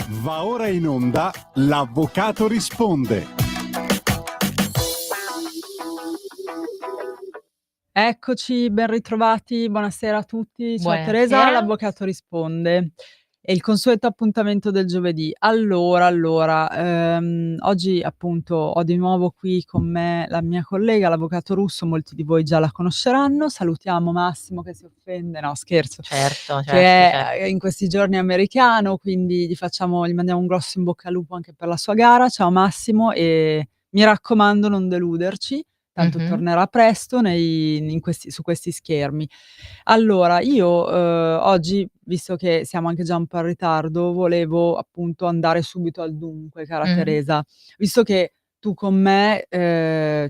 Va ora in onda L'Avvocato risponde. Eccoci, ben ritrovati, buonasera a tutti. Ciao Teresa, Buonasera. l'Avvocato risponde. È il consueto appuntamento del giovedì. Oggi appunto ho di nuovo qui con me la mia collega, l'Avvocato Russo, molti di voi già la conosceranno. Salutiamo Massimo che si offende, no scherzo, Certo, che è certo. in questi giorni americano, quindi gli mandiamo un grosso in bocca al lupo anche per la sua gara. Ciao Massimo e mi raccomando non deluderci. Tanto Mh-mh. tornerà presto su questi schermi. Allora, io oggi, visto che siamo anche già un po' in ritardo, volevo appunto andare subito al dunque, cara Mh. Teresa. Visto che tu con me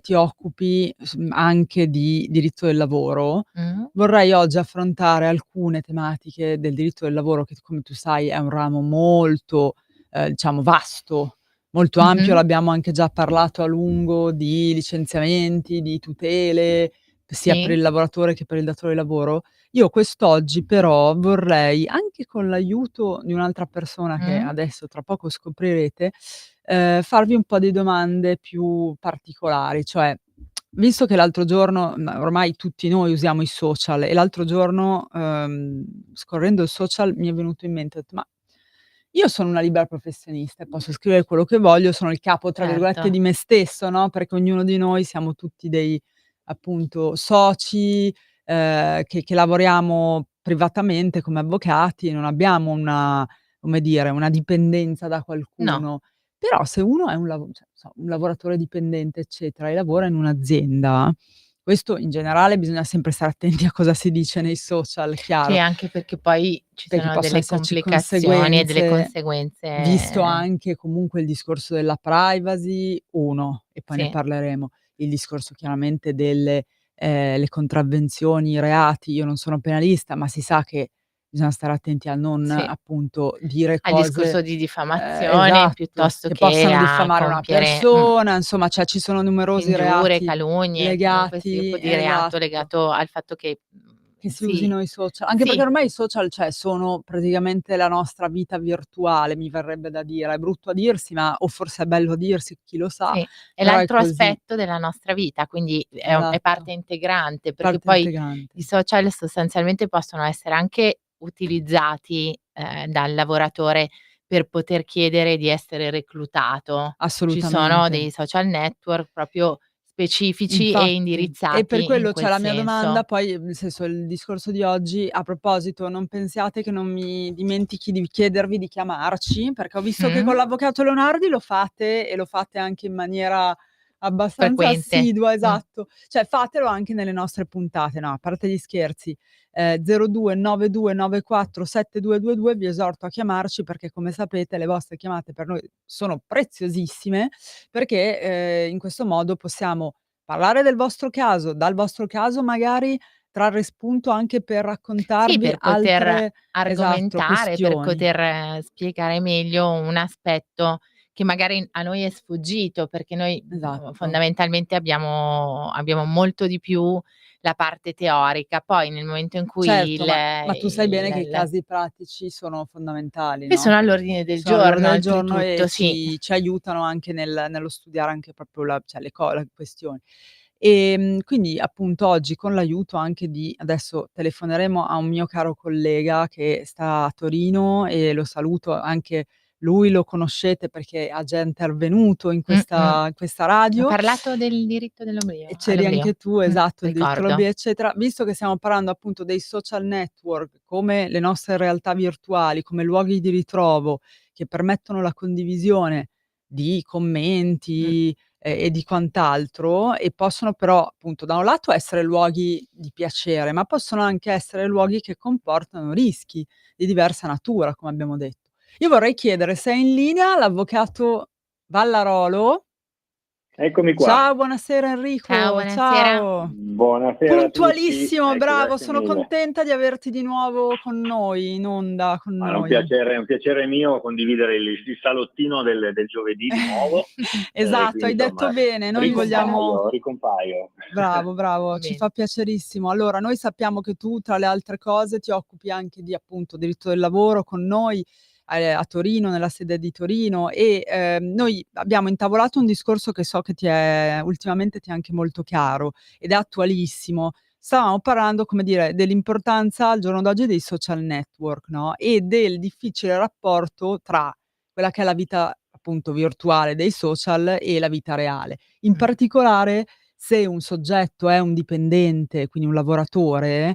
ti occupi anche di diritto del lavoro, Mh. vorrei oggi affrontare alcune tematiche del diritto del lavoro che, come tu sai, è un ramo molto, diciamo vasto, molto ampio. Mh-mh. L'abbiamo anche già parlato a lungo di licenziamenti, di tutele, sia per Sì. il lavoratore che per il datore di lavoro. Io quest'oggi però vorrei, anche con l'aiuto di un'altra persona che Mh. adesso tra poco scoprirete, farvi un po' di domande più particolari. Cioè, visto che l'altro giorno ormai tutti noi usiamo i social e l'altro giorno, scorrendo il social mi è venuto in mente, ho detto: "Ma io sono una libera professionista e posso scrivere quello che voglio, sono il capo tra virgolette Certo. di me stesso", no, perché ognuno di noi siamo tutti dei, appunto, soci, che lavoriamo privatamente come avvocati, non abbiamo una, come dire, una dipendenza da No. qualcuno. Però se uno è un lavoratore dipendente, eccetera, e lavora in un'azienda, questo in generale bisogna sempre stare attenti a cosa si dice nei social, Sì, chiaro, anche perché poi ci perché sono possono delle esserci complicazioni e delle conseguenze, visto conseguenze. anche comunque il discorso della privacy, 1, e poi ne Sì. parleremo, il discorso chiaramente delle le contravvenzioni, i reati. Io non sono penalista, ma si sa che bisogna stare attenti a non, Sì. appunto, dire Al cose discorso di diffamazione esatto, piuttosto che che possano a diffamare una compiere persona, insomma, cioè ci sono numerosi ingiurie, reati calunnie, qualsiasi tipo legati, di reato esatto, legato al fatto che, che si sì, usino i social, anche perché sì. ormai i social, cioè, sono praticamente la nostra vita virtuale, mi verrebbe da dire. È brutto a dirsi, ma o forse è bello a dirsi, chi lo sa, Sì, è però è l'altro così. aspetto della nostra vita, quindi è Esatto, parte integrante, perché parte poi integrante. i social sostanzialmente possono essere anche utilizzati, dal lavoratore per poter chiedere di essere reclutato. Ci sono Assolutamente. dei social network proprio specifici e Infatti, e per indirizzati in quello c'è quel la mia domanda, senso. poi nel senso, il discorso di oggi, a proposito, non pensiate che non mi dimentichi di chiedervi di chiamarci, perché ho visto che con Mh. l'avvocato Leonardi lo fate, e lo fate anche in maniera abbastanza Frequente. assidua, Mh. esatto. Cioè fatelo anche nelle nostre puntate, no, a parte gli scherzi. 0292947222, vi esorto a chiamarci perché, come sapete, le vostre chiamate per noi sono preziosissime, perché, in questo modo possiamo parlare del vostro caso, dal vostro caso magari trarre spunto anche per Sì, raccontarvi per poter altre, esatto, argomentare, per questioni. poter spiegare meglio un aspetto che magari a noi è sfuggito, perché noi, Esatto. fondamentalmente abbiamo molto di più la parte teorica. Poi nel momento in cui Certo, ma tu sai bene che i casi pratici sono fondamentali, e sono no, all'ordine del sono all'ordine giorno del giorno e oltretutto, sì. ci aiutano anche nello studiare anche proprio le questioni. Quindi appunto oggi, con l'aiuto anche di, adesso telefoneremo a un mio caro collega che sta a Torino e lo saluto, anche lui lo conoscete perché ha già intervenuto Mh-mh. in questa Ha radio. parlato del diritto E dell'oblio c'eri anche all'oblio. tu, esatto, il diritto Ricordo. all'oblio, eccetera. Visto che stiamo parlando appunto dei social network come le nostre realtà virtuali, come luoghi di ritrovo che permettono la condivisione di Mh. commenti, e di quant'altro, e possono però, appunto, da un lato essere luoghi di piacere, ma possono anche essere luoghi che comportano rischi di diversa natura, come abbiamo detto. Io vorrei chiedere se è in linea l'avvocato Vallarolo. Eccomi qua. Ciao, buonasera Ciao, Enrico, buonasera. ciao. Buonasera a tutti. Puntualissimo, Ecco, bravo, grazie sono mille. contenta di averti di nuovo con noi, in onda con Ma noi. è un piacere mio condividere il salottino del giovedì di nuovo. Esatto, Quindi hai detto insomma bene, noi vogliamo. ricompaio. Bravo, bravo, ci Bene. fa piacerissimo. Allora, noi sappiamo che tu, tra le altre cose, ti occupi anche di, appunto, diritto del lavoro con noi. a Torino, nella sede di Torino, e noi abbiamo intavolato un discorso che so che ultimamente ti è anche molto caro ed è attualissimo. Stavamo parlando, come dire, dell'importanza al giorno d'oggi dei social network, no, e del difficile rapporto tra quella che è la vita appunto virtuale dei social e la vita reale. In particolare se un soggetto è un dipendente, quindi un lavoratore,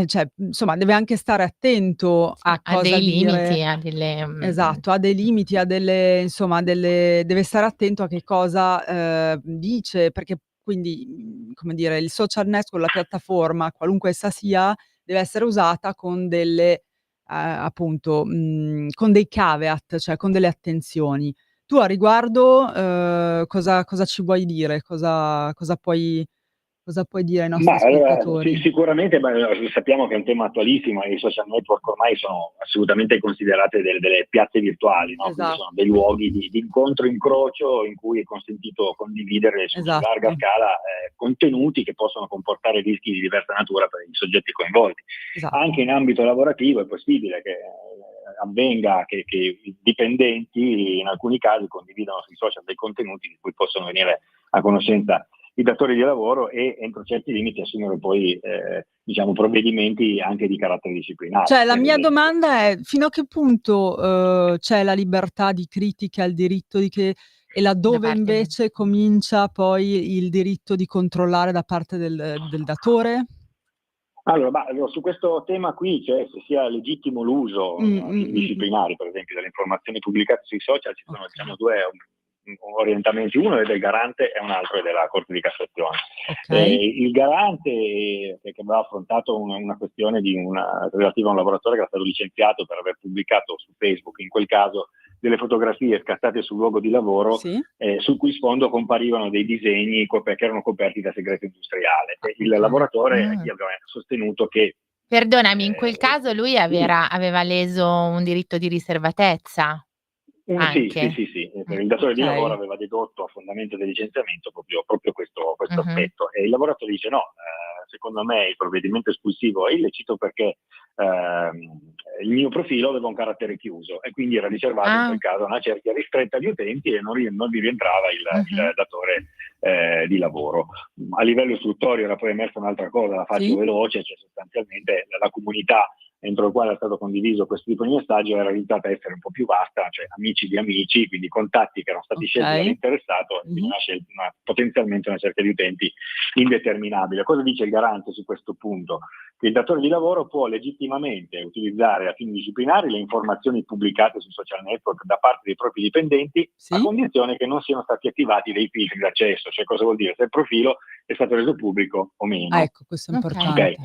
cioè, insomma, deve anche stare attento a Ha cosa dei dire. limiti, ha delle Esatto, ha dei limiti, ha delle insomma, deve stare attento a che cosa, dice, perché quindi, come dire, il social network, la piattaforma, qualunque essa sia, deve essere usata con delle appunto, con dei caveat, cioè con delle attenzioni. Tu a riguardo, cosa ci vuoi dire? Cosa puoi dire ai nostri Allora, ascoltatori? sicuramente sappiamo che è un tema attualissimo e i social network ormai sono assolutamente considerate delle piazze virtuali, no? Quindi sono dei Esatto, luoghi di incontro, incrocio in cui è consentito condividere su larga esatto, scala contenuti che possono comportare rischi di diversa natura per i soggetti coinvolti. esatto. Anche in ambito lavorativo è possibile che avvenga che i dipendenti in alcuni casi condividano sui social dei contenuti di cui possono venire a conoscenza i datori di lavoro e entro certi limiti assumere poi diciamo provvedimenti anche di carattere disciplinare. Cioè, la per mia esempio. domanda è: fino a che punto, c'è la libertà di critica, il diritto e da laddove parte del invece comincia poi il diritto di controllare da parte del datore? Allora, su questo tema qui, cioè se sia legittimo l'uso a fini Mh. disciplinari, per esempio, delle informazioni pubblicate sui social, ci sono Okay, diciamo due orientamenti, uno è del garante e un altro è della Corte di Cassazione. okay. Il garante, che aveva affrontato una questione relativa a un lavoratore che era stato licenziato per aver pubblicato su Facebook, in quel caso, delle fotografie scattate sul luogo di lavoro Sì? sul cui sfondo comparivano dei disegni che erano coperti da segreto industriale. Ah, Il okay. lavoratore gli aveva sostenuto che Perdonami, in quel caso lui sì, aveva leso un diritto di riservatezza anche? sì. Il datore di lavoro Okay. aveva dedotto a fondamento del licenziamento proprio questo Mh-mh. aspetto e il lavoratore dice no, secondo me il provvedimento esclusivo è illecito perché il mio profilo aveva un carattere chiuso e quindi era riservato in quel Ah, caso a una cerchia ristretta di utenti e non vi rientrava mh-mh. il datore di lavoro. A livello istruttorio era poi emersa un'altra cosa, la faccio Sì? veloce, cioè sostanzialmente la comunità entro il quale è stato condiviso questo tipo di messaggio era risultata essere un po' più vasta, cioè amici di amici, quindi contatti che erano stati scelti Okay. dall'interessato, quindi Mh-mh. potenzialmente una cerchia di utenti indeterminabile. Cosa dice il garante su questo punto? Che il datore di lavoro può legittimamente utilizzare a fini disciplinari le informazioni pubblicate sui social network da parte dei propri dipendenti a Sì? condizione che non siano stati attivati dei filtri d'accesso, cioè cosa vuol dire? Se il profilo è stato reso pubblico o Ah, meno. ecco, questo è Okay, Ok. importante.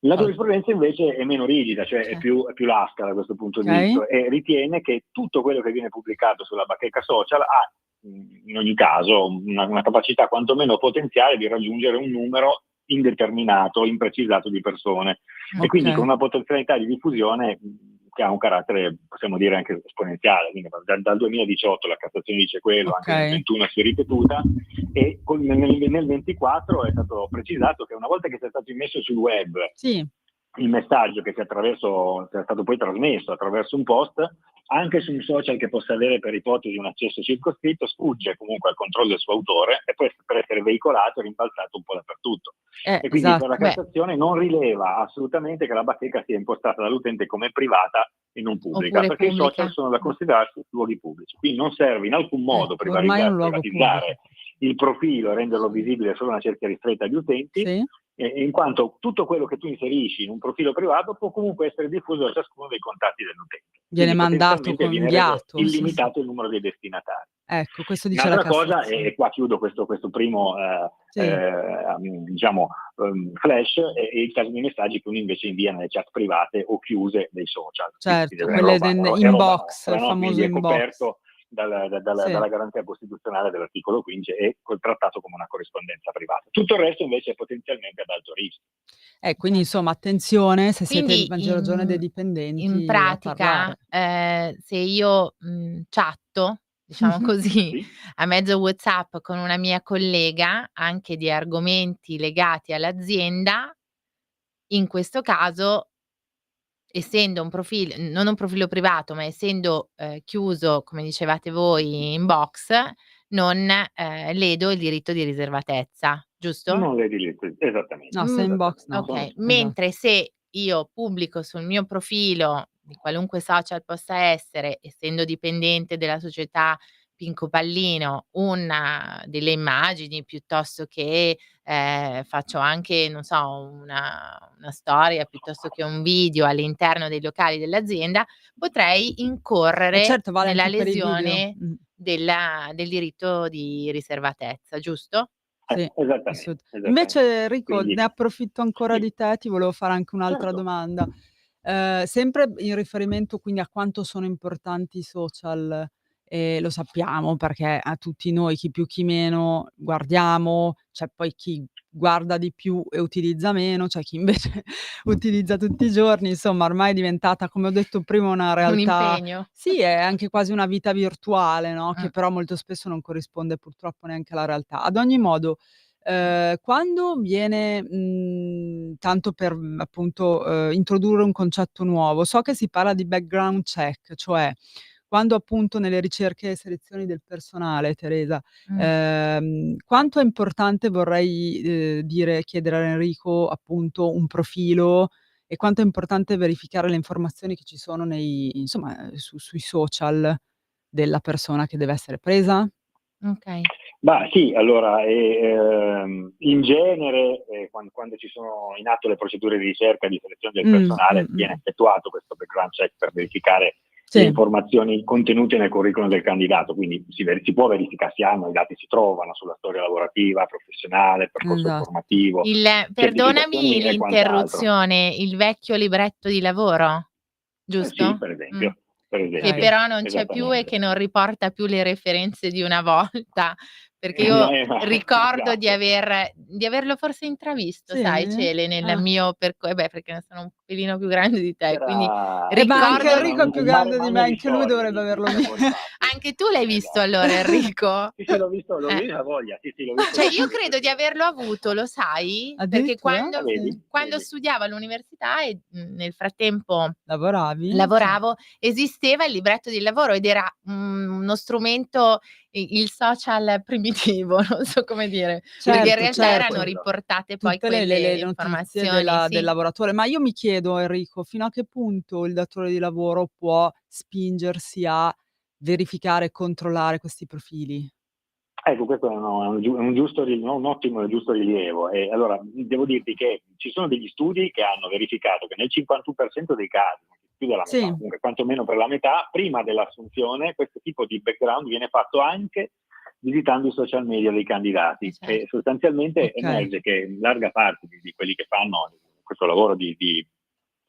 La Poi giurisprudenza invece è meno rigida, cioè è cer più lasca da questo punto di okay, vista e ritiene che tutto quello che viene pubblicato sulla bacheca social ha in ogni caso una capacità quantomeno potenziale di raggiungere un numero indeterminato, imprecisato di persone e quindi con okay, una potenzialità di diffusione che ha un carattere, possiamo dire, anche esponenziale. Quindi dal 2018 la Cassazione dice quello, anche nel okay. 21 si è ripetuta e nel 24 è stato precisato che una volta che sia stato immesso sul web Sì, il messaggio che sia stato poi trasmesso attraverso un post, anche su un social che possa avere per ipotesi un accesso circoscritto, sfugge comunque al controllo del suo autore e poi per essere veicolato e rimbalzato un po' dappertutto. E quindi per la esatto. beh, Cassazione non rileva assolutamente che la bacheca sia impostata dall'utente come privata e non pubblica, oppure perché i social pubblica. sono da considerarsi luoghi pubblici. Quindi non serve in alcun modo Ecco, ormai è un luogo pubblico. privatizzare il profilo e renderlo visibile solo a una cerchia ristretta di utenti, Sì, in quanto tutto quello che tu inserisci in un profilo privato può comunque essere diffuso da ciascuno dei contatti dell'utente. viene Quindi mandato potenzialmente con viene reso inviato. Sì, sì. illimitato il numero dei destinatari. Ecco, questo dice la Un'altra cosa, Cassazione. e qua chiudo questo primo Sì, diciamo, flash, è il caso di messaggi che uno invece invia nelle chat private o chiuse dei social. Quindi certo, è quelle è roba inbox, nostra, il no? famoso Quindi è inbox. coperto dalla Sì. garanzia costituzionale dell'articolo 15 e trattato come una corrispondenza privata. Tutto il resto invece è potenzialmente ad alto rischio. Quindi Cer insomma attenzione, se siete a Quindi maggior ragione dei in dipendenti a pratica, parlare. se io, chatto, diciamo così, Sì? a mezzo WhatsApp con una mia collega, anche di argomenti legati all'azienda, in questo caso essendo non un profilo privato, ma essendo, chiuso, come dicevate voi, in box, non, ledo il diritto di riservatezza, giusto? Non le edilizie, esattamente, No, se è in box esattamente. no. Sono Okay, mentre se io pubblico sul mio profilo, di qualunque social possa essere, essendo dipendente della società Pinco Pallino, delle immagini piuttosto che, faccio anche, non so, una storia piuttosto che un video all'interno dei locali dell'azienda, potrei incorrere certo, vale nella anche per i video. lesione del diritto di riservatezza, giusto? Sì, esattamente, Invece Enrico, Quindi ne approfitto ancora sì, di te, ti volevo fare anche un'altra certo. domanda. Sempre in riferimento quindi a quanto sono importanti i social, lo sappiamo perché a tutti noi, chi più chi meno, guardiamo, c'è poi chi guarda di più e utilizza meno, c'è chi invece utilizza tutti i giorni, insomma ormai è diventata, come ho detto prima, una Un realtà. impegno. Sì, è anche quasi una vita virtuale, no, che Mh. però molto spesso non corrisponde purtroppo neanche alla realtà. Ad ogni modo, quando viene, tanto per, appunto, introdurre un concetto nuovo, so che si parla di background check, cioè quando appunto nelle ricerche e selezioni del personale, Teresa, quanto è importante vorrei, chiedere a Enrico appunto un profilo e quanto è importante verificare le informazioni che ci sono insomma, sui social della persona che deve essere presa? Okay. Ma sì, allora, in genere, quando ci sono in atto le procedure di ricerca e di selezione del personale, viene effettuato questo background check per verificare le Sì. informazioni contenute nel curriculum del candidato, quindi si può verificare se i dati si trovano sulla storia lavorativa, professionale, percorso Esatto. formativo, Perdonami certificazioni e quant'altro. l'interruzione, il vecchio libretto di lavoro, Sì, giusto? per esempio, per Che Okay. esempio, però non c'è più e esattamente. che non riporta più le referenze di una volta, perché No, io ma ricordo di esatto. averlo forse intravisto, Sì? sai, Cele, nel Ah. mio perché ne sono un pelino più grande di te, quindi Ma anche ricordo Enrico è più Un mare grande di me, magno di anche lui storie dovrebbe di averlo lavori fatti. anche tu l'hai visto Esatto. allora, Enrico? Sì, l'ho visto Eh. a voglia, sì, l'ho visto Cioè io subito, credo di sì. averlo avuto, lo sai? Perché Addirittura? quando Sì. quando Vedi? studiavo all'università e, nel frattempo Lavoravi? lavoravo, esisteva il libretto di lavoro ed era, uno strumento, il social primitivo, non so come dire, perché in Certo, realtà certo. erano riportate poi Tutte le quelle notizie informazioni, del sì. lavoratore. Ma io mi chiedo, Enrico, fino a che punto il datore di lavoro può spingersi a verificare e controllare questi profili? Ecco, questo è un giusto un ottimo e giusto rilievo. E allora devo dirti che ci sono degli studi che hanno verificato che nel 51% dei casi, più della metà, Sì, comunque quantomeno per la metà, prima dell'assunzione questo tipo di background viene fatto anche visitando i social media dei candidati e Certo. sostanzialmente okay. emerge che in larga parte di quelli che fanno questo lavoro di Di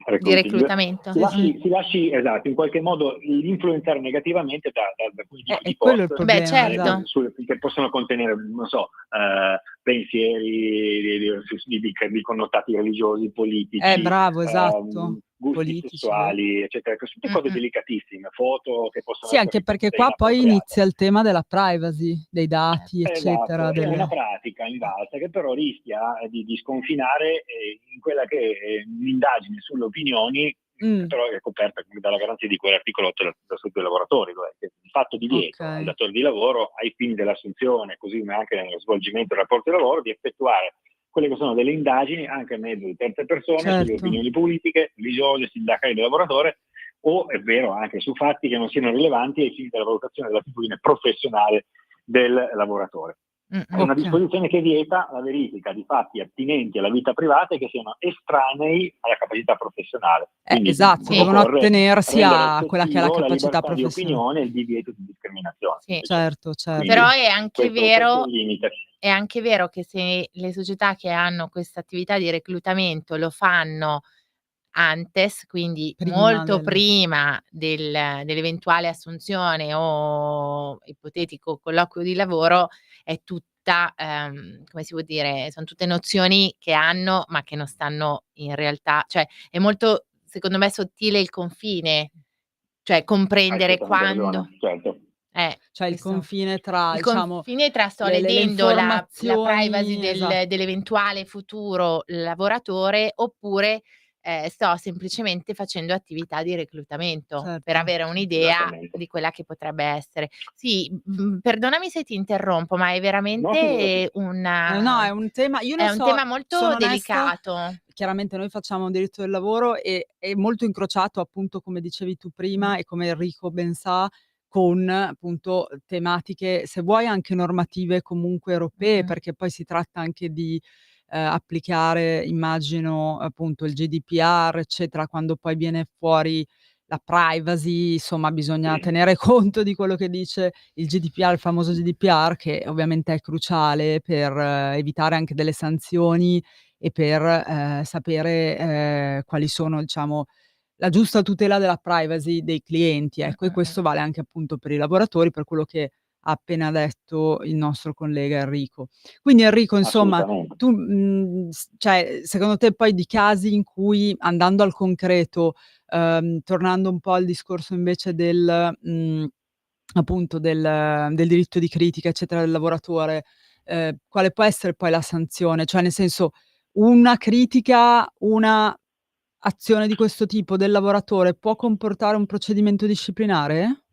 recruiting reclutamento. si lasci esatto, in qualche modo influenzare negativamente da alcuni tipi È di quello post il Beh problema, certo. che possono contenere, non so, pensieri di connotati religiosi, politici, bravo, esatto. gusti Politici, vero. sessuali, eccetera, che sono tutte cose Mh-mh. delicatissime, foto che possono Sì, essere anche perché ritenute qua poi inappropriate. inizia il tema della privacy, dei dati, eccetera, Esatto, è una delle pratica invalsa che però rischia di sconfinare in quella che è un'indagine sulle opinioni, che però è coperta dalla garanzia di quell'articolo 8 del Statuto dei lavoratori, che il fatto divieto al okay, datore di lavoro, ai fini dell'assunzione, così come anche nello svolgimento del rapporto di lavoro, di effettuare quelle che sono delle indagini anche a mezzo di terze persone sulle certo. opinioni politiche, religiose, sindacali del lavoratore o, è vero, anche su fatti che non siano rilevanti ai fini della valutazione dell'attitudine professionale del lavoratore. È una Okay. disposizione che vieta la verifica di fatti attinenti alla vita privata e che siano estranei alla capacità professionale. Quindi Esatto, Sì. devono occorre attenersi rendere a quella che è la effettivo la capacità libertà di professiona opinione e il divieto di discriminazione. Sì. certo, certo. Quindi Però è anche questo è vero il limite. È anche vero che se le società che hanno questa attività di reclutamento lo fanno antes, quindi Prima molto del prima dell'eventuale assunzione o ipotetico colloquio di lavoro, è tutta, come si può dire, son tutte nozioni che hanno, ma che non stanno in realtà, cioè è molto, secondo me, sottile il confine, cioè Hai comprendere assolutamente quando ragione, certo. cioè il questo. confine tra, Il diciamo, confine tra sto le ledendo la privacy informazioni, esatto. dell'eventuale futuro lavoratore, oppure sto semplicemente facendo attività di reclutamento per Certo. avere un'idea Esattamente. di quella che potrebbe essere. Sì, perdonami se ti interrompo, ma è No, veramente figurati. No, è un tema io è non un so, tema molto sono onesta, delicato. chiaramente noi facciamo diritto del lavoro e è molto incrociato, appunto, come dicevi tu prima e come Enrico ben sa, con appunto tematiche, se vuoi anche normative comunque europee, Mh-mh. perché poi si tratta anche di, applicare, immagino, appunto il GDPR, eccetera, quando poi viene fuori la privacy, insomma bisogna Sì, tenere conto di quello che dice il GDPR, il famoso GDPR, che ovviamente è cruciale per evitare anche delle sanzioni e per, sapere, quali sono, diciamo, la giusta tutela della privacy dei clienti, ecco. E Mh-mh-mh. questo vale anche appunto per i lavoratori, per quello che ha appena detto il nostro collega Enrico. Quindi Enrico, insomma, assolutamente. tu, cioè, secondo te poi di casi in cui, andando al concreto, tornando un po' al discorso invece del appunto del diritto di critica, eccetera, del lavoratore, quale può essere poi la sanzione? Cioè, nel senso, una critica, una azione di questo tipo del lavoratore può comportare un procedimento disciplinare?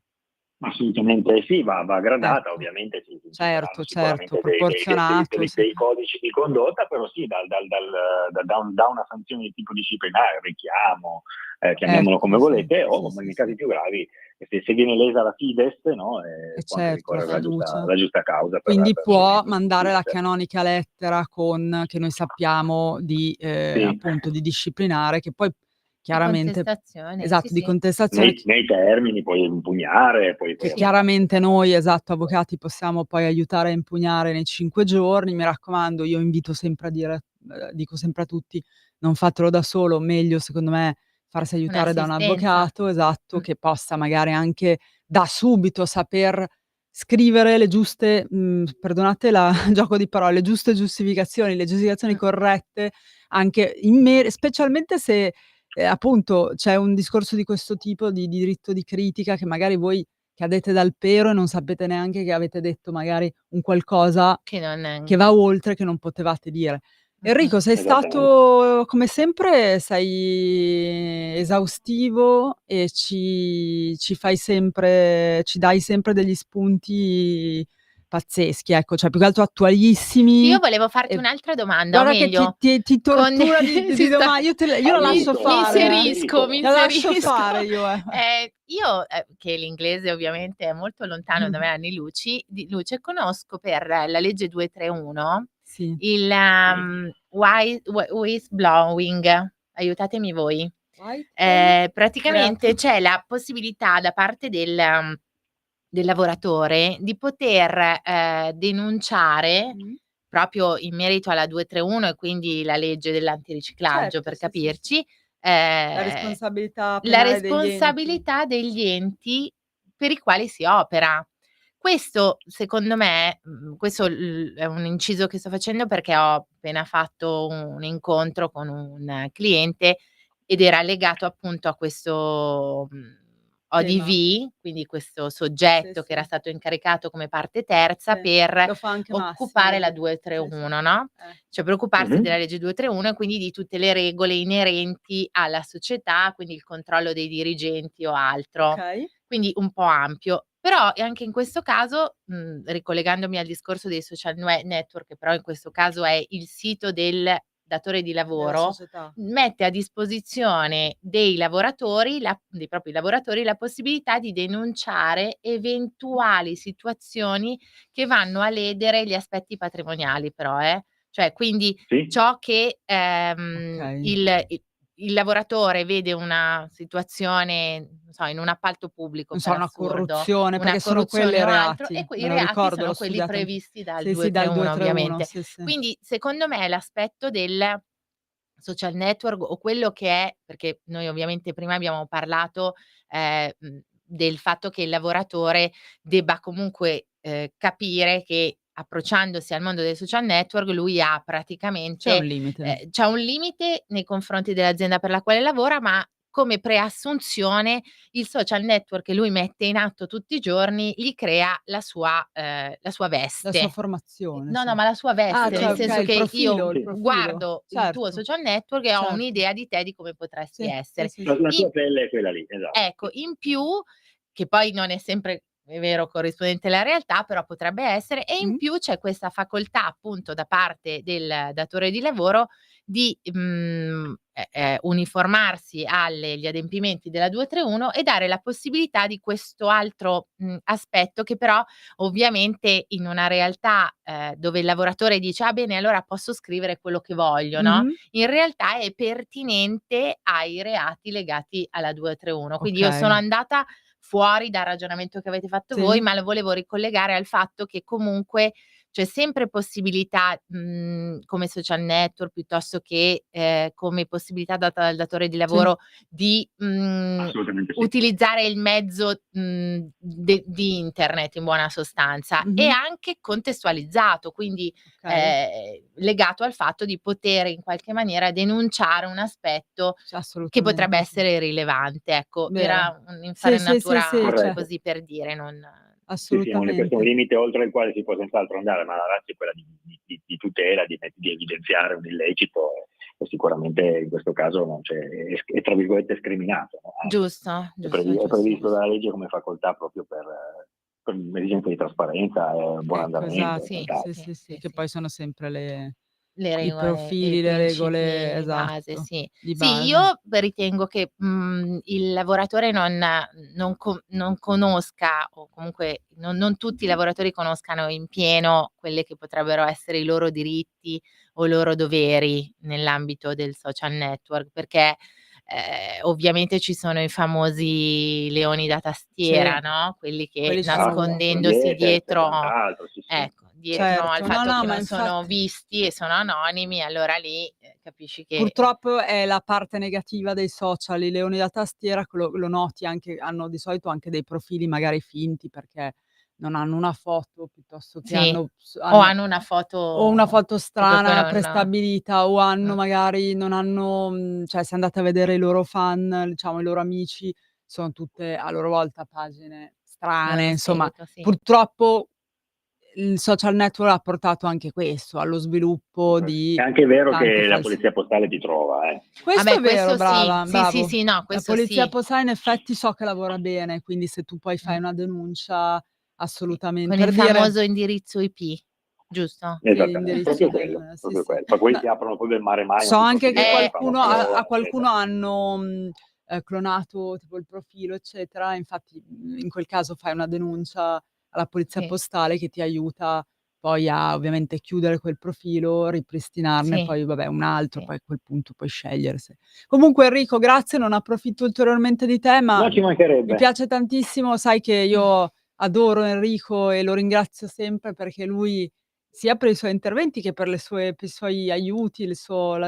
Assolutamente sì, va gradata, Ecco, ovviamente ci saranno certo, certo, sicuramente proporzionato, sì. dei codici di condotta, però sì, da una sanzione di tipo disciplinare, richiamo, chiamiamolo come Ecco, sì, volete, sì, o sì, nei sì. casi più gravi, se viene lesa la fides, no, può anche Certo, la ricorrere fiducia. la giusta causa Quindi per può scioglimento mandare la d'ufficio. canonica lettera con che noi sappiamo di Sì, appunto di disciplinare, che poi Di chiaramente, contestazione, sì, esatto, di sì. contestazione nei termini puoi impugnare, che puoi chiaramente noi, esatto, avvocati possiamo poi aiutare a impugnare nei 5 giorni. Mi raccomando, io invito sempre a dire, dico sempre a tutti: "Non fatelo da solo, meglio secondo me farsi aiutare da un Un'assistenza. avvocato", esatto, Mh. che possa magari anche da subito saper scrivere le giuste, perdonate la il gioco di parole, le giuste giustificazioni, le giustificazioni Mh. corrette anche in specialmente se, appunto c'è un discorso di questo tipo di diritto di critica che magari voi cadete dal pero e non sapete neanche che avete detto magari un qualcosa Che non che va oltre, che non potevate dire. mh-mh. Enrico, sei esattamente. stato come sempre sei esaustivo e ci dai sempre degli spunti pazzeschi, ecco, cioè più che altro Sì, io attualissimi volevo farti e un'altra domanda, o guarda che meglio ti con tortura si di sta io la lascio mi Aiuto, fare, inserisco, mi la lascio inserisco. fare io, Io, che l'inglese ovviamente è molto lontano da me anni luce, conosco per la legge 231 Sì. il, whistleblowing. Aiutatemi voi. White? Praticamente Reato? c'è la possibilità da parte del lavoratore di poter, denunciare, Mh. proprio in merito alla 231 e quindi la legge dell'antiriciclaggio Certo, per sì, sì, sì. capirci, La ehm, responsabilità la penale degli enti. responsabilità degli enti per i quali si opera. Questo secondo me, questo è un inciso che sto facendo perché ho appena fatto un incontro con un cliente ed era legato appunto a questo, Tema. ODV, quindi questo Sì, soggetto che era sì, stato incaricato come parte terza sì. per Lo fa anche Massimo occupare la di sì, sì. 231, no, cioè per occuparsi della Mhm. legge 231 e quindi di tutte le regole inerenti alla società, quindi il controllo dei dirigenti o altro. Okay. Quindi un po' ampio. Però e anche in questo caso, ricollegandomi al discorso dei social network, che però in questo caso è il sito del datore di Della lavoro, società. mette a disposizione dei lavoratori, dei propri lavoratori, la possibilità di denunciare eventuali situazioni che vanno a ledere gli aspetti patrimoniali però, cioè quindi Sì, ciò che, Okay. il lavoratore vede una situazione, non so, in un appalto pubblico Non so, per una assurdo, corruzione, una perché sono quelli corruzione i o altro e reati. Me i lo reati ricordo, l'ho sono quelli studiato an previsti dal sì, sì, dal 231 231, ovviamente. sì, sì. Quindi secondo me l'aspetto del social network o quello che è perché noi ovviamente prima abbiamo parlato, del fatto che il lavoratore debba comunque, capire che approcciandosi al mondo dei social network lui ha C'è un praticamente limite. c'ha un limite nei confronti dell'azienda per la quale lavora, ma come preassunzione il social network che lui mette in atto tutti i giorni gli crea la sua La sua veste. formazione, No, sì. no, ma la sua Ah, veste, cioè nel okay, senso il che io profilo, il Sì. profilo. guardo il tuo Certo, social network e ho certo. un'idea di te, di come potresti Sì, sì, essere. sì, La sì. tua In pelle è quella lì, esatto. Ecco, in più, che poi non è sempre, è vero, corrispondente alla realtà, però potrebbe essere, e in Mh. più c'è questa facoltà appunto da parte del datore di lavoro di uniformarsi agli adempimenti della 231 e dare la possibilità di questo altro aspetto, che però ovviamente in una realtà dove il lavoratore dice ah bene, allora posso scrivere quello che voglio, no? Mh-mh. In realtà è pertinente ai reati legati alla 231. Quindi io sono Okay. andata fuori dal ragionamento che avete fatto voi, Sì. ma lo volevo ricollegare al fatto che comunque c'è sempre possibilità, come social network piuttosto che come possibilità data dal datore di Sì. lavoro di Assolutamente sì. utilizzare il mezzo di internet in buona sostanza, e Mh-mh. anche contestualizzato, quindi Okay. legato al fatto di poter in qualche maniera denunciare un aspetto Sì, che potrebbe assolutamente sì. essere rilevante. Ecco, Vero. era Sì, sì, sì, sì, un'infarinatura cioè Corretto. così per dire, non Sì, sì, questo è un assolutamente. limite oltre il quale si può senz'altro andare, ma la ratio è quella di tutela, di evidenziare un illecito, e sicuramente in questo caso non c'è, è tra virgolette scriminato, no? Anzi, giusto, è giusto, giusto, previsto giusto. dalla legge come facoltà proprio per un'esigenza di trasparenza e buon Ecco, andamento, esatto. e Sì, Sì, quant'altro. sì, sì, sì, sì, che sì. poi sono sempre Le i regole e i profili, le regole, principi base, esatto, sì. di Sì, base. io ritengo che, il lavoratore non conosca, o comunque non tutti i lavoratori conoscano in pieno quelle che potrebbero essere i loro diritti o i loro doveri nell'ambito del social network, perché, ovviamente ci sono i famosi leoni da tastiera, Sì, no, quelli che quelli ci sono nascondendosi ovunque. Dietro e dietro, quant'altro, sì, sì. dietro al Certo, no, fatto no, che ma non sono infatti visti e sono anonimi, allora lì, capisci che purtroppo è la parte negativa dei social. I leoni da tastiera lo noti anche, hanno di solito anche dei profili magari finti, perché non hanno una foto, piuttosto che sì, hanno o hanno hanno una o una foto foto che proprio strana, non prestabilita, o hanno mh, magari non hanno cioè se andate a vedere i loro fan, diciamo i loro amici, sono tutte a loro volta pagine non strane, ho insomma. seguito, sì. Purtroppo il social network ha portato anche questo, allo sviluppo È di anche vero tante che la falsi polizia postale ti trova, questo Vabbè, è vero, questo sì, brava, sì, sì, bravo. sì, no, La questo polizia sì. postale in effetti so che lavora bene, quindi se tu poi fai Mh, una denuncia sì. assolutamen Con per il dire famoso indirizzo IP, giusto? sì, esattamente, l'indirizzo proprio del quello, sì, proprio sì. quello. Ma poi No, ti aprono poi del mare mai so sui anche profili che web, qualcuno fanno a prova, qualcuno eccetera. hanno, clonato tipo il profilo, eccetera, infatti, in quel caso fai una denuncia alla polizia sì, postale che ti aiuta poi a ovviamente chiudere quel profilo, ripristinarne sì, poi vabbè un altro, sì. poi a quel punto puoi scegliere se comunque Enrico grazie, non approfitto ulteriormente di te, ma No, ci mi mancherebbe. piace tantissimo, sai che io adoro Enrico e lo ringrazio sempre perché lui sia per i suoi interventi che per i suoi aiuti, la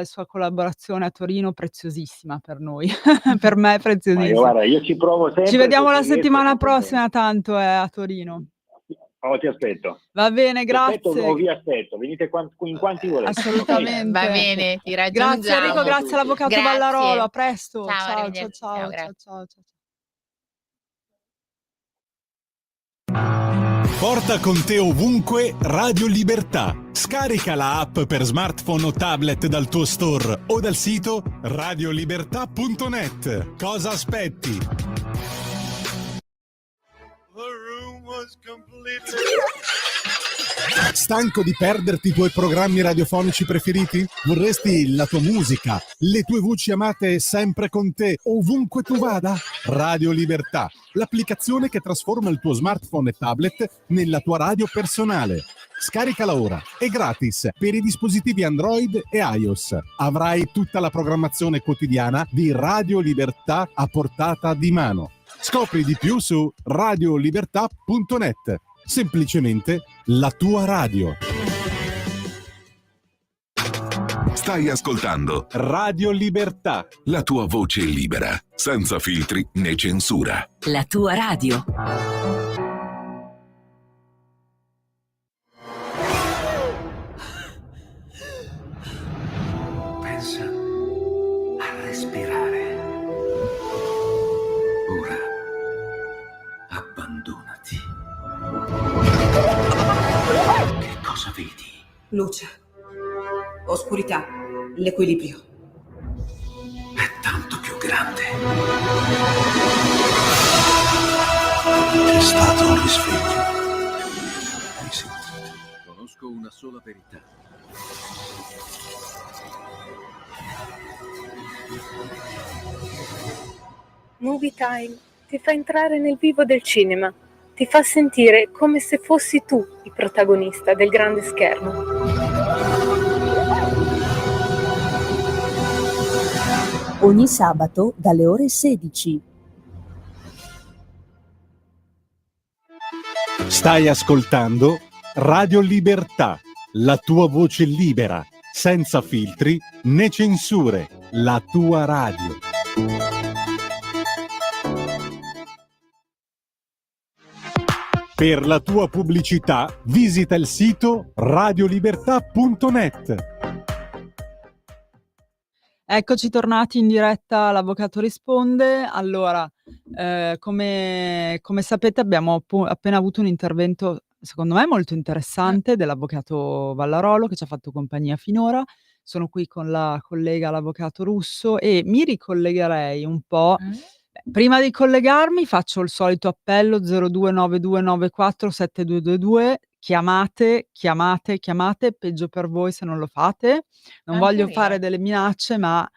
sua collaborazione a Torino preziosissima per noi. Per me è Ma io, preziosissima. guarda, io ci provo Ci sempre vediamo la se riesco, settimana sempre bene. prossima tanto, a Torino. Oh, ti aspetto. Va bene, Ti aspetto o grazie. vi aspetto, venite in quanti volete, ok? Va Assolutamente. bene, ti Grazie Enrico, Ciao a raggiungiamo. grazie tutti. all'avvocato Ballarolo, a Grazie. presto. Ciao, Ciao, ciao, arrivederci. Ciao, ciao, gra ciao, ciao, ciao. Porta con te ovunque Radio Libertà. Scarica la app per smartphone o tablet dal tuo store o dal sito radiolibertà.net. Cosa aspetti? Stanco di perderti i tuoi programmi radiofonici preferiti? Vorresti la tua musica, le tue voci amate sempre con te, ovunque tu vada? Radio Libertà, l'applicazione che trasforma il tuo smartphone e tablet nella tua radio personale. Scaricala ora, è gratis per i dispositivi Android e iOS. Avrai tutta la programmazione quotidiana di Radio Libertà a portata di mano. Scopri di più su radiolibertà.net. Semplicemente la tua radio. Stai ascoltando Radio Libertà. la tua voce libera, senza filtri né censura. La tua radio. Pensa a respirare. vedi? Luce, oscurità, l'equilibrio. È tanto più grande. È stato un risveglio. Hai sentito? Conosco una sola verità. Movie Time ti fa entrare nel vivo del cinema, ti fa sentire come se fossi tu il protagonista del grande schermo. Ogni sabato dalle ore 16. Stai ascoltando Radio Libertà, la tua voce libera, senza filtri né censure, la tua radio. Per la tua pubblicità visita il sito radiolibertà.net. Eccoci tornati in diretta, l'Avvocato risponde. Allora, come sapete abbiamo appena avuto un intervento, secondo me molto interessante, dell'Avvocato Vallarolo, che ci ha fatto compagnia finora. Sono qui con la collega, l'Avvocato Russo, e mi ricollegherei un po'. Prima di collegarmi faccio il solito appello 0292947222. Chiamate, peggio per voi se non lo fate. Non Anche voglio io. fare delle minacce, ma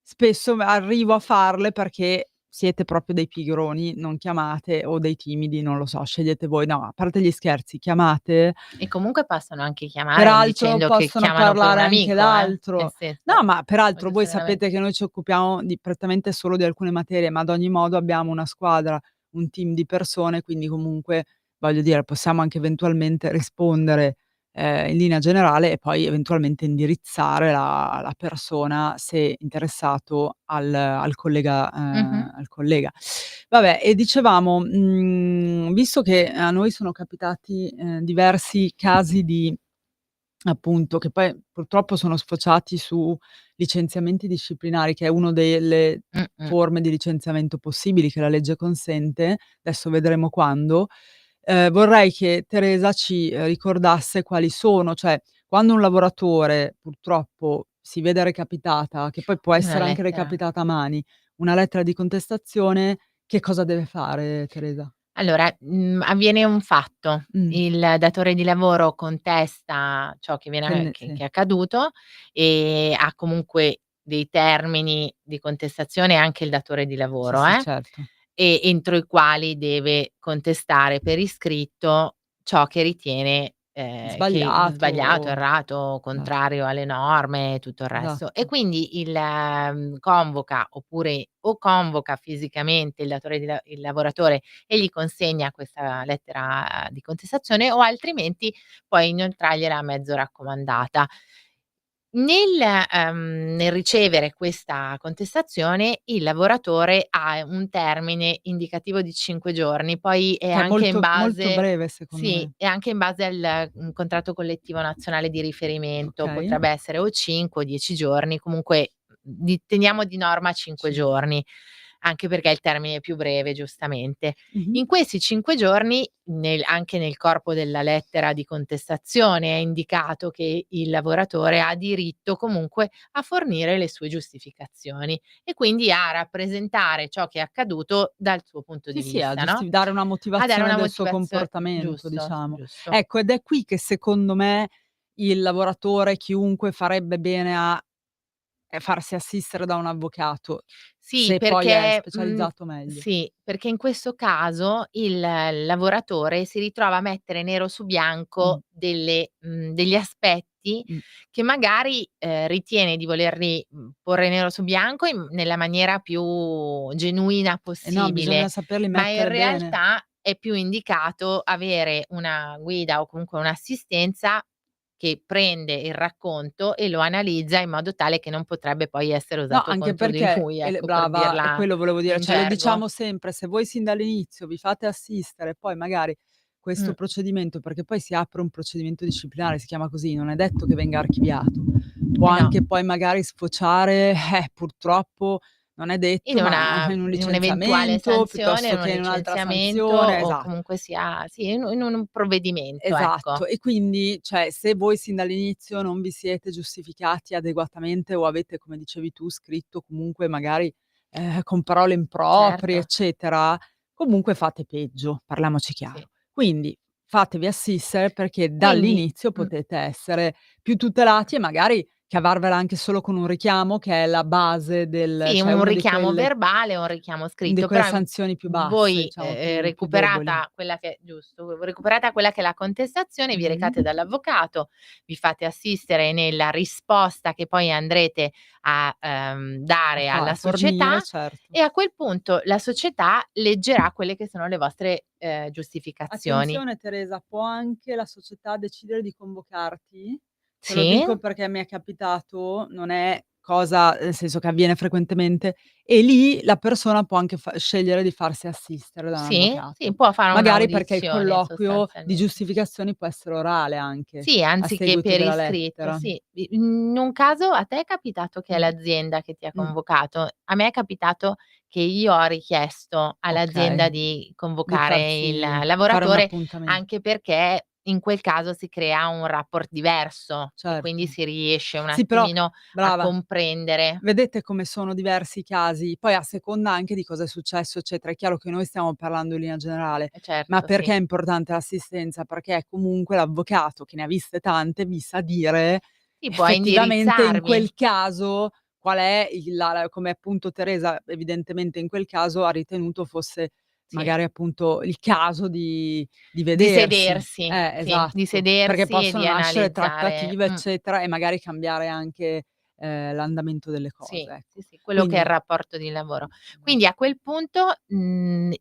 spesso arrivo a farle perché siete proprio dei pigroni, non chiamate, o dei timidi, non lo so, scegliete voi. No, a parte gli scherzi, chiamate. E comunque possono anche chiamare Peraltro dicendo che possono chiamano per un parlare anche amico, d'altro. nel senso, No, ma peraltro voi generalmente. sapete che noi ci occupiamo prettamente solo di alcune materie, ma ad ogni modo abbiamo una squadra, un team di persone, quindi comunque, voglio dire, possiamo anche eventualmente rispondere in linea generale e poi eventualmente indirizzare la persona, se interessato, al collega. Al collega. Vabbè, e dicevamo, visto che a noi sono capitati diversi casi di, appunto, che poi purtroppo sono sfociati su licenziamenti disciplinari, che è uno delle forme di licenziamento possibili che la legge consente, adesso vedremo quando. Vorrei che Teresa ci ricordasse quali sono, cioè quando un lavoratore purtroppo si vede recapitata, che poi può Una essere anche lettera. recapitata a mani, una lettera di contestazione, che cosa deve fare, Teresa? Allora, avviene un fatto, il datore di lavoro contesta ciò che Sì. è accaduto e ha comunque dei termini di contestazione anche il datore di lavoro, Sì, certo. e entro i quali deve contestare per iscritto ciò che ritiene che sbagliato, errato, contrario alle norme e tutto il resto. E Esatto. quindi convoca o convoca fisicamente il lavoratore e gli consegna questa lettera di contestazione, o altrimenti può inoltrargliela a mezzo raccomandata. Nel ricevere questa contestazione, il lavoratore ha un termine indicativo di 5 giorni, poi è Che è anche in molto, molto base, breve secondo sì, me. è anche in base al contratto collettivo nazionale di riferimento, Okay. potrebbe essere o 5 o 10 giorni, comunque teniamo di norma 5 giorni, anche perché è il termine più breve, giustamente. In questi 5 giorni, anche nel corpo della lettera di contestazione è indicato che il lavoratore ha diritto comunque a fornire le sue giustificazioni e quindi a rappresentare ciò che è accaduto dal suo punto di Sì, a vista, no, dare una a dare motivazione una del suo motivazio comportamento, giusto, diciamo. giusto. Ecco, ed è qui che secondo me il lavoratore, chiunque, farebbe bene a farsi assistere da un avvocato, Sì, se poi è perché specializzato meglio. sì, perché in questo caso il lavoratore si ritrova a mettere nero su bianco degli aspetti che magari, ritiene di volerli, porre nero su bianco nella maniera più genuina Eh no, bisogna possibile, saperli ma in mettere bene. realtà è più indicato avere una guida o comunque un'assistenza che prende il racconto e lo analizza in modo tale che non potrebbe poi essere No, usato anche contro di perché lui, ecco, per brava, è dirla quello volevo dire, in cioè lo gergo. diciamo sempre, se voi sin dall'inizio vi fate assistere, poi magari questo procedimento, perché poi si apre un procedimento disciplinare, si chiama così, non è detto che venga archiviato. Può Eh no. anche poi magari sfociare, purtroppo, non è detto, In ma in un un'eventuale licenziamento sanzione, in piuttosto un che in un'altra licenziamento sanzione, o esatto. comunque sia sì, in un provvedimento, Esatto, ecco. e quindi, cioè, se voi sin dall'inizio non vi siete giustificati adeguatamente o avete, come dicevi tu, scritto comunque magari, con parole improprie, Certo, eccetera, comunque fate peggio, parliamoci sì. chiaro. Quindi fatevi assistere perché Quindi dall'inizio potete essere più tutelati e magari cavarvela anche solo con un richiamo che è la base del sì, cioè un una di richiamo quelle verbale, un richiamo di scritto, quelle però sanzioni più basse, voi, diciamo più deboli. recuperata quella che giusto, recuperata quella che è la contestazione, vi Mh-mh. recate dall'avvocato, vi fate assistere nella risposta che poi andrete a, A dare alla fornire, società certo. e a quel punto la società leggerà quelle che sono le vostre, giustificazioni. Attenzione Teresa, può anche la società decidere di convocarti? Te lo Sì? dico perché mi è capitato, non è cosa nel senso che avviene frequentemente, e lì la persona può anche scegliere di farsi assistere da un Sì, sì, avvocato. può fare Magari perché il un'audizione colloquio di sostanzialmente. giustificazioni può essere orale anche, Sì, a anziché seguito per della iscritto, lettera. sì. In un caso a te è capitato che è Mh, l'azienda che ti ha mh, convocato, a me è capitato che io ho richiesto all'azienda okay. di Di convocare il farsi fare un lavoratore, appuntamen anche perché in quel caso si crea un rapport diverso e quindi certo. si riesce un Sì, però attimino a brava. comprendere. Vedete come sono diversi i casi? Poi a seconda anche di cosa è successo, eccetera. È chiaro che noi stiamo parlando in linea generale, ma Certo, perché sì. è importante l'assistenza? Perché comunque l'avvocato, che ne ha viste tante, vi sa dire Sì, puoi effettivamente in indirizzarvi. quel caso qual è il la come appunto Teresa evidentemente in quel caso ha ritenuto fosse Sì. magari appunto il caso di Di vedersi. sedersi, sì, di Esatto, perché sedersi e possono di nascere analizzare. trattative, eccetera, e magari cambiare anche l'andamento delle Sì, cose, ecco. sì, sì, quello che è il Quindi rapporto di lavoro. Quindi a quel punto,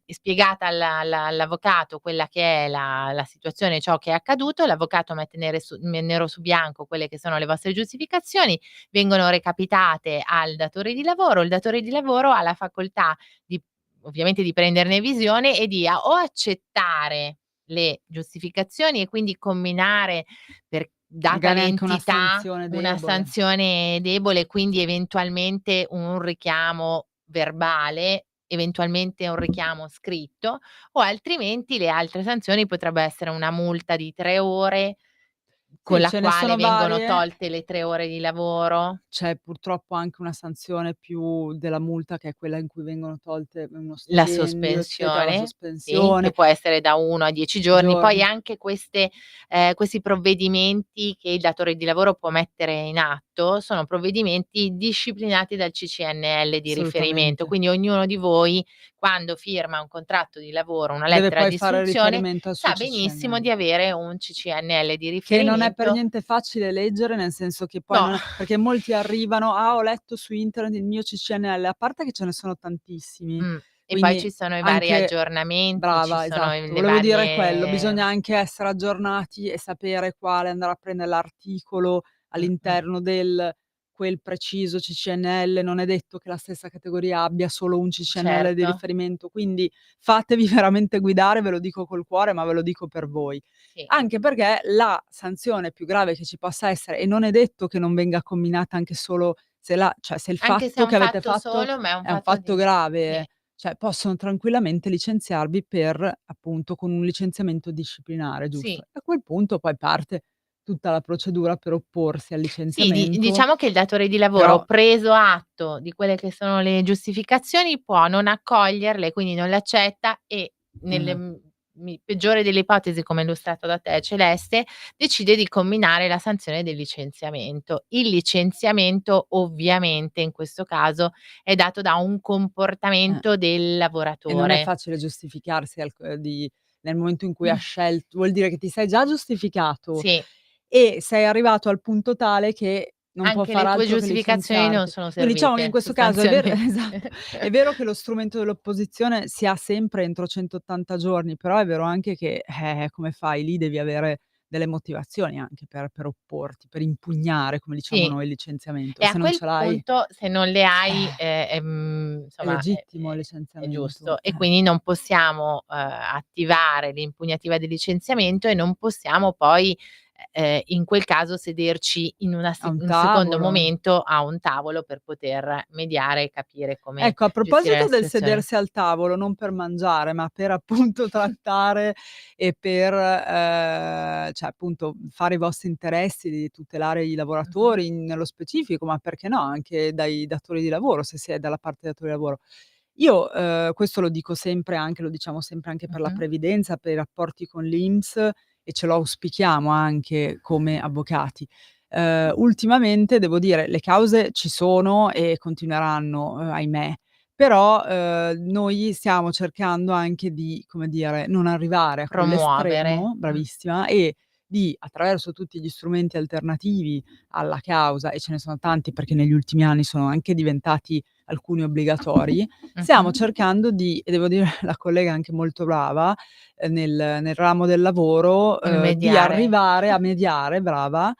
spiegata all'avvocato quella che è la situazione, ciò che è accaduto, l'avvocato mette nero su bianco quelle che sono le vostre giustificazioni, vengono recapitate al datore di lavoro, il datore di lavoro ha la facoltà di ovviamente di prenderne visione e di a o accettare le giustificazioni e quindi comminare per data magari anche una l'entità sanzione una debole. sanzione debole, quindi eventualmente un richiamo verbale, eventualmente un richiamo scritto, o altrimenti le altre sanzioni potrebbe essere una multa di 3 ore, con Sì, la ce ne quale sono vengono varie. tolte le 3 ore di lavoro. C'è purtroppo anche una sanzione più della multa che è quella in cui vengono tolte uno La stipendio, eccetera, la sospensione, sì, che sospensione, può essere da 1 a 10 giorni. Poi giorni. anche questi provvedimenti che il datore di lavoro può mettere in atto, sono provvedimenti disciplinati dal CCNL di riferimento, Assolutamente. quindi ognuno di voi quando firma un contratto di lavoro, una Deve lettera poi di fare assunzione, riferimento al suo sa benissimo CCNL. di avere un CCNL di Che non è per riferimento. niente facile leggere, nel senso che poi No. non è perché molti arrivano: "Ah, ho letto su internet il mio CCNL", a parte che ce ne sono tantissimi, E poi quindi ci sono i vari anche aggiornamenti, ci brava, sono esatto. le Volevo dire quello, bisogna varie anche essere aggiornati e sapere quale andare a prendere l'articolo mh-mh, all'interno del quel preciso CCNL, non è detto che la stessa categoria abbia solo un CCNL di certo, riferimento, quindi fatevi veramente guidare, ve lo dico col cuore, ma ve lo dico per voi. sì. Anche perché la sanzione più grave che ci possa essere, e non è detto che non venga comminata anche solo se la cioè se il Anche se è fatto un che avete fatto fatto solo, ma è un è un fatto fatto di sì, grave, cioè possono tranquillamente licenziarvi per appunto con un licenziamento disciplinare, giusto? sì. E a quel punto poi parte tutta la procedura per opporsi al Sì, licenziamento, diciamo che il datore di lavoro, però preso atto di quelle che sono le giustificazioni, può non accoglierle, quindi non le accetta e nelle eh, peggiore delle ipotesi, come illustrato da te Celeste, decide di comminare la sanzione del licenziamento. Il licenziamento ovviamente in questo caso è dato da un eh, comportamento del e non è lavoratore. facile giustificarsi nel momento in cui ha vuol dire che ti sei già giustificato Sì. e sei arrivato al punto tale che non può Anche far le tue altro che giustificazioni non licenziarti. sono Quindi diciamo che in servite questo caso è ver esatto, sostanzialmente. è vero che lo strumento dell'opposizione si ha sempre entro 180 giorni, però è vero anche che, come fai? Lì devi avere delle motivazioni anche per opporti, per impugnare, come diciamo Sì, noi, il licenziamento e e a se non quel ce l'hai, punto se non le hai, eh, è insomma legittimo il è licenziamento, giusto e quindi non possiamo, attivare l'impugnativa del licenziamento e non possiamo poi, in quel caso sederci in A un un secondo tavolo. momento a un tavolo per poter mediare e capire come Ecco, a gestire proposito la del situazione. sedersi al tavolo, non per mangiare, ma per appunto trattare e per, cioè appunto fare i vostri interessi, di tutelare i Mh-mh. lavoratori nello specifico, ma perché no, anche dai datori di lavoro, se si è dalla parte dei datori di lavoro. Io, questo lo dico sempre anche lo diciamo sempre anche per la Mh-mh. previdenza, per i rapporti con l'INPS e ce lo auspichiamo anche come avvocati. Ultimamente devo dire le cause ci sono e continueranno, ahimè, però, noi stiamo cercando anche di, come dire, non arrivare a Promuovere. quell'estremo, bravissima, e di attraverso tutti gli strumenti alternativi alla causa, e ce ne sono tanti perché negli ultimi anni sono anche diventati alcuni obbligatori, stiamo Mh-mh. cercando di e devo dire la collega è anche molto brava, nel ramo del lavoro, Nel di mediare. arrivare a mediare, brava,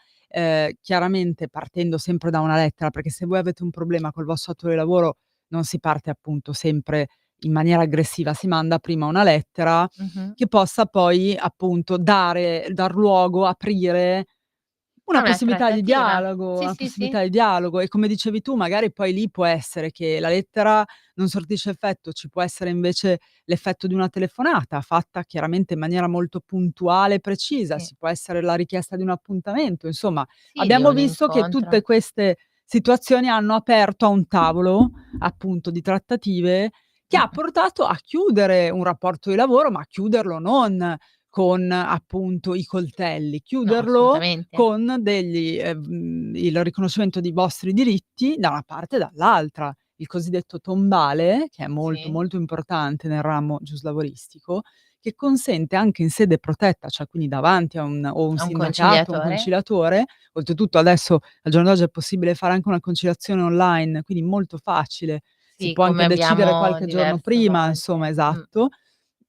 chiaramente partendo sempre da una lettera, perché se voi avete un problema col vostro datore di lavoro non si parte appunto sempre in maniera aggressiva, si manda prima una lettera Mh-mh. che possa poi appunto dar luogo, aprire È una trattativa. Sì, una sì, sì. possibilità di dialogo e come dicevi tu magari poi lì può essere che la lettera non sortisce effetto, ci può essere invece l'effetto di una telefonata fatta chiaramente in maniera molto puntuale e precisa, Sì. si può essere la richiesta di un appuntamento, insomma Sì, di abbiamo un visto che tutte incontro. queste situazioni hanno aperto a un tavolo, appunto, di trattative che ha Mh-mh. portato a chiudere un rapporto di lavoro, ma chiuderlo non con appunto i coltelli, No, chiuderlo assolutamente. con il riconoscimento di vostri diritti da una parte e dall'altra. Il cosiddetto tombale, che è molto, Sì. molto importante nel ramo giuslavoristico, che consente anche in sede protetta, cioè quindi davanti a un A un sindacato, un conciliatore. conciliatore, oltretutto adesso al giorno d'oggi è possibile fare anche una conciliazione online, quindi molto facile, si Sì, può come anche decidere abbiamo qualche giorno diverse prima, insomma, volte. esatto,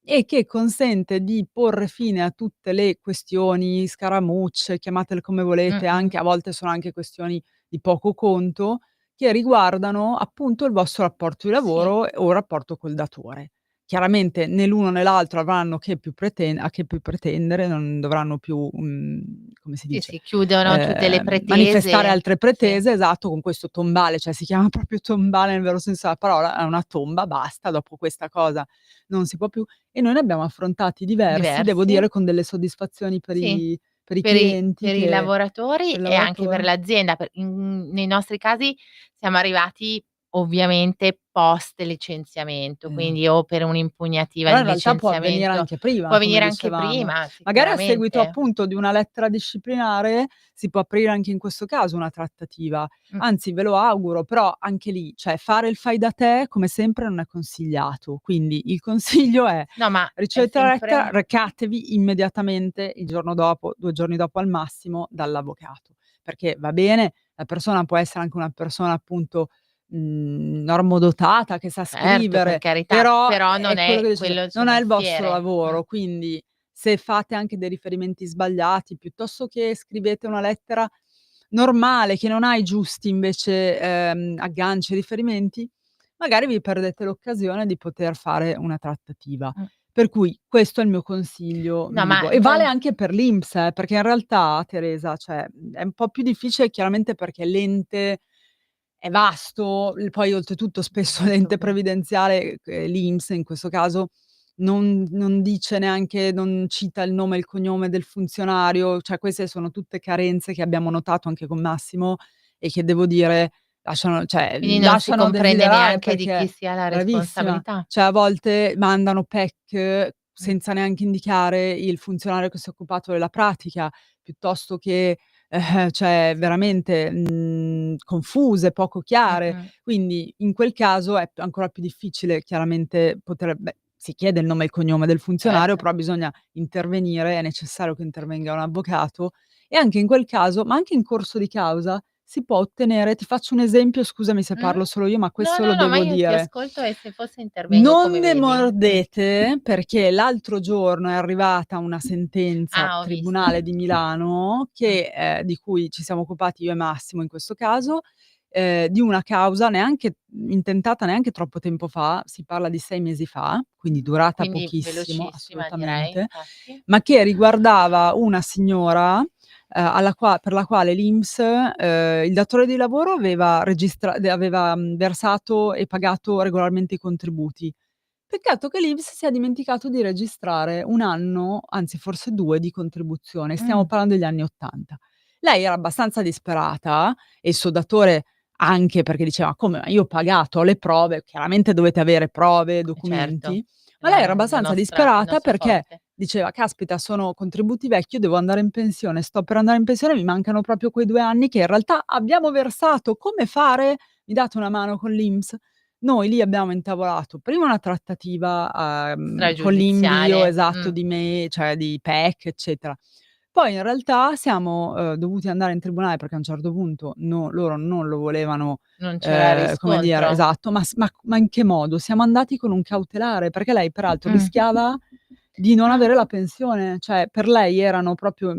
e che consente di porre fine a tutte le questioni, scaramucce, chiamatele come volete, Mh-mh. anche a volte sono anche questioni di poco conto, che riguardano appunto il vostro rapporto di Sì. lavoro o il rapporto col datore. Chiaramente né l'uno né l'altro avranno a che più pretendere, non dovranno più, come si Sì, dice, si chiudono tutte le manifestare pretese. altre Sì. pretese, esatto, con questo tombale, cioè si chiama proprio tombale nel vero senso della parola, è una tomba, basta, dopo questa cosa non si può più e noi ne abbiamo affrontati diversi, devo Diversi. dire con delle soddisfazioni Sì. per i Per i clienti per i lavoratori per il e anche per lavoratore. l'azienda, nei nostri casi siamo arrivati ovviamente post licenziamento, Eh. quindi o per un'impugnativa Però di in realtà può avvenire licenziamento, anche può prima, come avvenire anche dicevamo. prima, Magari a seguito sicuramente. appunto di una lettera disciplinare si può aprire anche in questo caso una trattativa. Mh. Anzi, ve lo auguro, però anche lì, cioè fare il fai da te come sempre non è consigliato. Quindi il consiglio è: No, ma è ricevete la lettera, sempre recatevi immediatamente il giorno dopo, 2 giorni dopo al massimo dall'avvocato. Perché va bene, la persona può essere anche una persona appunto, normodotata, che sa certo, per scrivere, carità, però però è non quello è che dice quello il suo non è il vostro mestiere. lavoro, quindi se fate anche dei riferimenti sbagliati, piuttosto che scrivete una lettera normale che non ha i giusti invece, agganci e riferimenti, magari vi perdete l'occasione di poter fare una trattativa. Mh. Per cui questo è il mio consiglio No, ma vivo e vale anche per l'INPS perché in realtà Teresa, cioè, è un po' più difficile chiaramente perché l'ente è vasto, poi oltretutto spesso molto l'ente più. previdenziale, l'INPS in questo caso, non dice neanche non cita il nome e il cognome del funzionario, cioè queste sono tutte carenze che abbiamo notato anche con Massimo e che devo dire Quindi non si lasciano a comprende desiderare neanche di chi perché sia la bravissima, responsabilità. cioè a volte mandano PEC Mh. senza neanche indicare il funzionario che si è occupato della pratica, piuttosto che cioè veramente, confuse, poco chiare. Mh-mh. Quindi in quel caso è p ancora più difficile chiaramente si chiede il nome e il cognome del funzionario, Certo. però bisogna intervenire, è necessario che intervenga un avvocato e anche in quel caso, ma anche in corso di causa, si può ottenere ti faccio un esempio, scusami se Mh? parlo solo io, ma No, questo lo no, no, ma devo io ti dire. ascolto e se fosse intervengo come Non vedi. demordete, perché l'altro giorno è arrivata una sentenza, Ah, ho visto. tribunale di Milano, Mh. che di cui ci siamo occupati io e Massimo in questo caso, di una causa neanche intentata neanche troppo tempo fa, si parla di 6 mesi fa, quindi durata Quindi pochissimo, velocissima direi, assolutamente, infatti. ma che riguardava una signora, per la quale l'INPS, il datore di lavoro aveva versato e pagato regolarmente i contributi. Peccato che l'INPS si è dimenticato di registrare 1 anno, anzi forse 2 di contribuzione, stiamo parlando degli anni '80. Lei era abbastanza disperata e il suo datore anche, perché diceva: "Come? Ma io ho pagato, ho le prove", chiaramente dovete avere prove, Certo, documenti, ma lei era il abbastanza il disperata nostro perché forte. diceva: "Caspita, sono contributi vecchi, io devo andare in pensione, sto per andare in pensione, mi mancano proprio quei 2 anni che in realtà abbiamo versato, come fare? Mi date una mano con l'INPS?" Noi lì abbiamo intavolato prima una trattativa, con l'invio Stragiudiziale. esatto cioè di PEC, eccetera. Poi in realtà siamo, dovuti andare in tribunale perché a un certo punto loro non lo volevano, Non c'era come dire riscontro. esatto, ma in che modo? Siamo andati con un cautelare, perché lei peraltro Mh. rischiava di non Ah. avere la pensione, cioè per lei erano proprio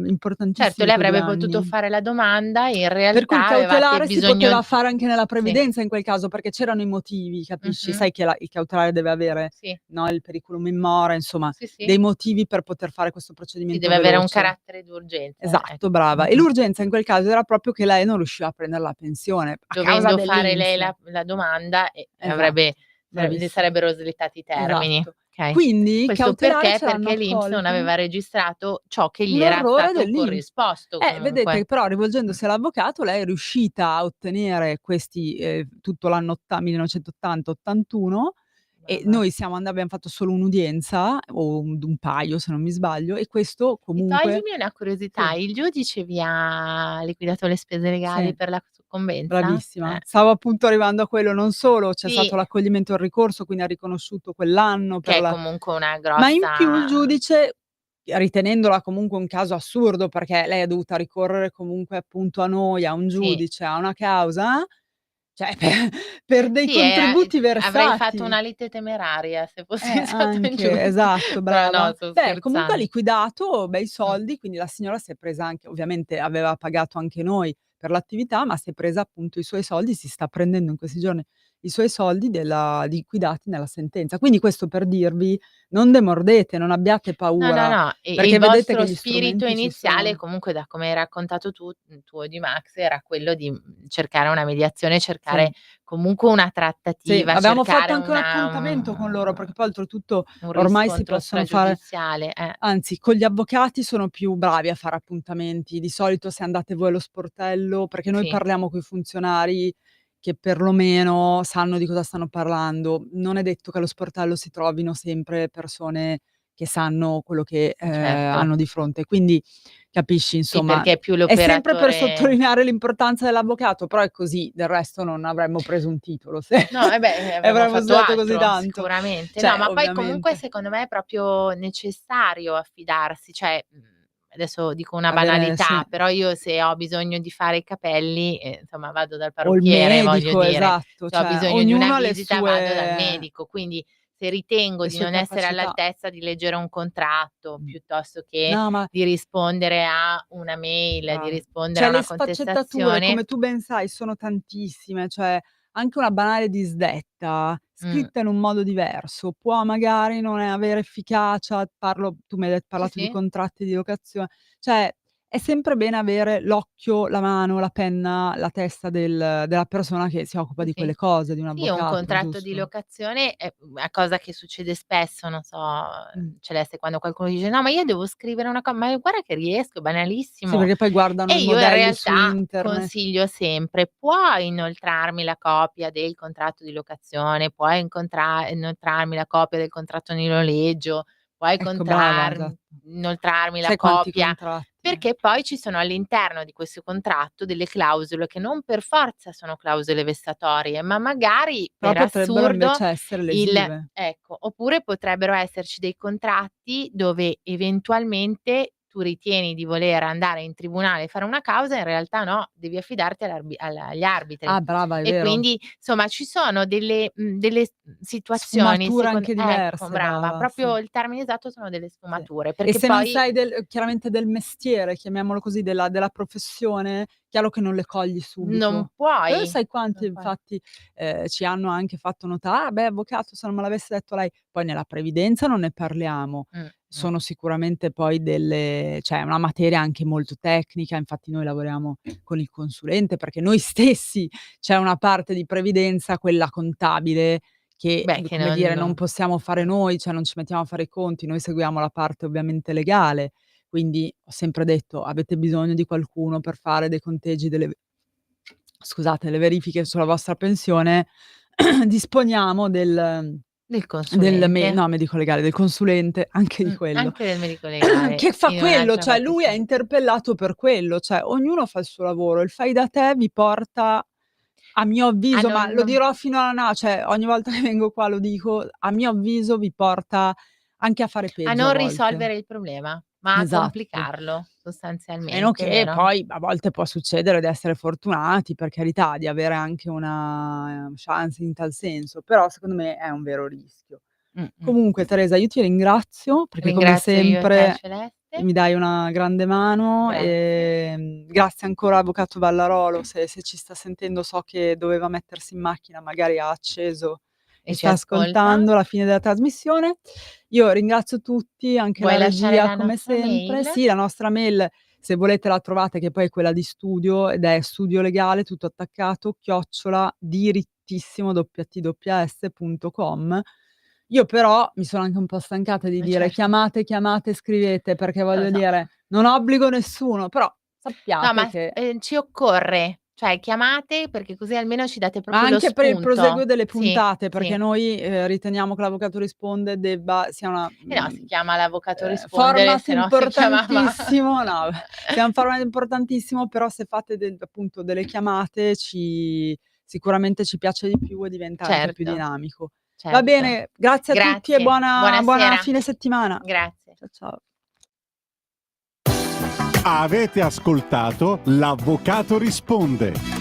Certo, importantissimi lei quei 2 avrebbe potuto anni. fare la domanda e in Per cui il realtà avevate cautelare si poteva bisogno fare anche nella sì. previdenza in quel caso, perché c'erano i motivi, capisci? Mh-mh. Sai che il cautelare deve avere, Sì, no, il periculum in mora, insomma, sì, sì. dei motivi per poter fare questo Sì, procedimento deve avere un veloce. carattere d'urgenza, Esatto, ecco. brava. E Mh-mh. l'urgenza in quel caso era proprio che lei non riusciva a prendere la pensione a causa Dovendo fare lei dell'INPS. la domanda Esatto, le bravissima. sarebbero slittati i termini, Esatto. okay. Quindi Questo cautelare perché? ce l'hanno Perché l'INPS non accolto. aveva registrato ciò che gli Un era errore stato dell'INPS. corrisposto Vedete comunque. però rivolgendosi all'avvocato lei è riuscita a ottenere questi, tutto l'anno 1980, 81 e Mamma. noi abbiam fatto solo un'udienza o un paio se non mi sbaglio e questo E comunque toglimi una curiosità, sì, il giudice vi ha liquidato le spese legali sì. per la soccombenza? Bravissima. Stavo appunto arrivando a quello, non solo c'è Sì, stato l'accoglimento al ricorso, quindi ha riconosciuto quell'anno che per è la comunque una ma in più il grossa giudice, ritenendola comunque un caso assurdo, perché lei è dovuta ricorrere comunque appunto a noi, a un sì. giudice, a una causa, cioè per dei Sì, contributi avrei fatto versati. una lite temeraria se fossi stata in Anche, giudice. esatto, No, no, brava. sto Beh, comunque ha scherzando. liquidato bei Mh. soldi, quindi la signora si è presa anche ovviamente aveva pagato anche noi per l'attività, ma si è presa appunto i suoi soldi, si sta prendendo in questi giorni i suoi soldi liquidati nella sentenza. Quindi questo per dirvi: non demordete, non abbiate No, no, paura, no, e il perché vedete che vostro gli spirito strumenti ci iniziale sono. comunque da come hai raccontato tu, tuo e di Max, era quello di, cercare una mediazione, cercare Sì. comunque una Sì, trattativa, avevamo fatto cercare anche un appuntamento con loro, perché poi oltretutto un ormai si riscontro possono fare stragiudiziale, anzi con gli avvocati sono più bravi a fare appuntamenti. Di solito se andate voi allo sportello perché noi sì, parliamo coi funzionari che perlomeno sanno di cosa stanno parlando. Non è detto che allo sportello si trovino sempre persone che sanno quello che, certo. hanno di fronte. Quindi capisci, Sì, insomma, perché è più è sempre per l'operatore sottolineare l'importanza dell'avvocato, però è così, del resto non avremmo preso un titolo se no, eh beh, e avremmo avremmo fatto studiato così altro tanto. sicuramente. No, Cioè, ma poi comunque ovviamente, secondo me è proprio necessario affidarsi, cioè, adesso dico una avere sì. banalità, però io se ho bisogno di fare i capelli, insomma vado dal O il parrucchiere, voglio medico, dire. esatto, Se ho cioè bisogno di una ognuno ha visita vado dal medico, quindi se ritengo le di sue non essere capacità. all'altezza di leggere un contratto, Mh. piuttosto che No, ma di rispondere a una mail, di brava. rispondere Cioè a le una sfaccettature, contestazione come tu ben sai, sono tantissime, cioè anche una banale disdetta, mh, scritta in un modo diverso, può magari non avere efficacia, tu mi hai sì, parlato di sì. contratti di locazione, cioè è sempre bene avere l'occhio, la mano, la penna, la testa della persona che si occupa Sì, di sì. quelle cose, di un Sì, un avvocato, contratto di giusto? locazione è una cosa che succede spesso, non so, Mh. Celeste, quando qualcuno dice: "No, ma io devo scrivere una ma guarda che riesco, è Sì, banalissimo". perché poi guardano E i io in modelli su realtà internet. consiglio sempre: puoi inoltrarmi la copia del contratto di locazione, puoi inoltrarmi la copia del contratto di noleggio, puoi Ecco brava, esatto. inoltrarmi la Sai quanti copia contratti, perché poi ci sono all'interno di questo contratto delle clausole che non per forza sono clausole vessatorie, ma magari però per potrebbero assurdo invece essere il lesive. ecco, oppure potrebbero esserci dei contratti dove eventualmente tu ritieni di voler andare in tribunale e fare una causa, in realtà no, devi affidarti agli arbitri. Ah brava, è E vero. quindi insomma ci sono delle situazioni Sfumature secon anche ecco diverse, brava, brava, sì. proprio il termine esatto sono delle Sì. sfumature, E perché se non poi sai chiaramente del mestiere, chiamiamolo così, della professione, chiaro che non le cogli non subito. puoi Però sai quanti non puoi. infatti, ci hanno anche fatto notare: "Ah beh, avvocato, se non me l'avesse detto lei". Poi nella previdenza non ne parliamo. Mh. sono sicuramente poi cioè è una materia anche molto tecnica, infatti noi lavoriamo con il consulente perché noi stessi c'è una parte di previdenza, quella contabile, che Beh, che come dire, non non possiamo fare noi, cioè non ci mettiamo a fare i conti, noi seguiamo la parte ovviamente legale. Quindi ho sempre detto: "Avete bisogno di qualcuno per fare dei conteggi, le verifiche sulla vostra pensione, disponiamo del consulente. no, medico legale, del consulente, anche di quello, Anche del medico legale che fa in quello, un'altra cioè lui è fattispecie. interpellato per quello, cioè ognuno fa il suo lavoro. Il fai da te vi porta, a mio A avviso, ma non lo dirò fino alla cioè ogni volta che vengo qua lo dico, a mio avviso vi porta anche a fare a peggio a non volte. risolvere il problema, ma a Esatto. complicarlo A meno sostanzialmente, che vero? poi a volte può succedere di essere fortunati, per carità, di avere anche una chance in tal senso, però secondo me è un vero rischio. Mh-mh. Comunque Teresa, io ti ringrazio perché come Ringrazio io te, sempre Celeste. mi dai una grande mano, Grazie. grazie ancora avvocato Vallarolo, se ci sta sentendo so che doveva mettersi in macchina, magari ha acceso E e ci sta ascolta. ascoltando la fine della trasmissione. Io ringrazio tutti, anche Vuoi la lasciare regia la come nostra sempre. mail? Sì, la nostra mail, se volete la trovate, che poi è quella di studio ed è studiolegale tutto attaccato @dirittissimo.com. Io però mi sono anche un po' stancata di dire: Certo, "Chiamate, chiamate, scrivete", perché lo voglio so. dire, non obbligo nessuno, però No, sappiate ma che ci occorre, cioè chiamate perché così almeno ci date ma proprio lo anche per il proseguo spunto. delle Sì, puntate, perché sì. noi, riteniamo che l'Avvocato Risponde sia una Eh no, si chiama l'avvocato rispondere, format se no si chiamava importantissimo, no, sia un format importantissimo, però se fate appunto delle chiamate sicuramente ci piace di più e diventa anche più certo, dinamico. Va certo. bene, grazie a tutti e Grazie, buona buonasera. fine settimana. Grazie. Ciao. Avete ascoltato L'Avvocato Risponde.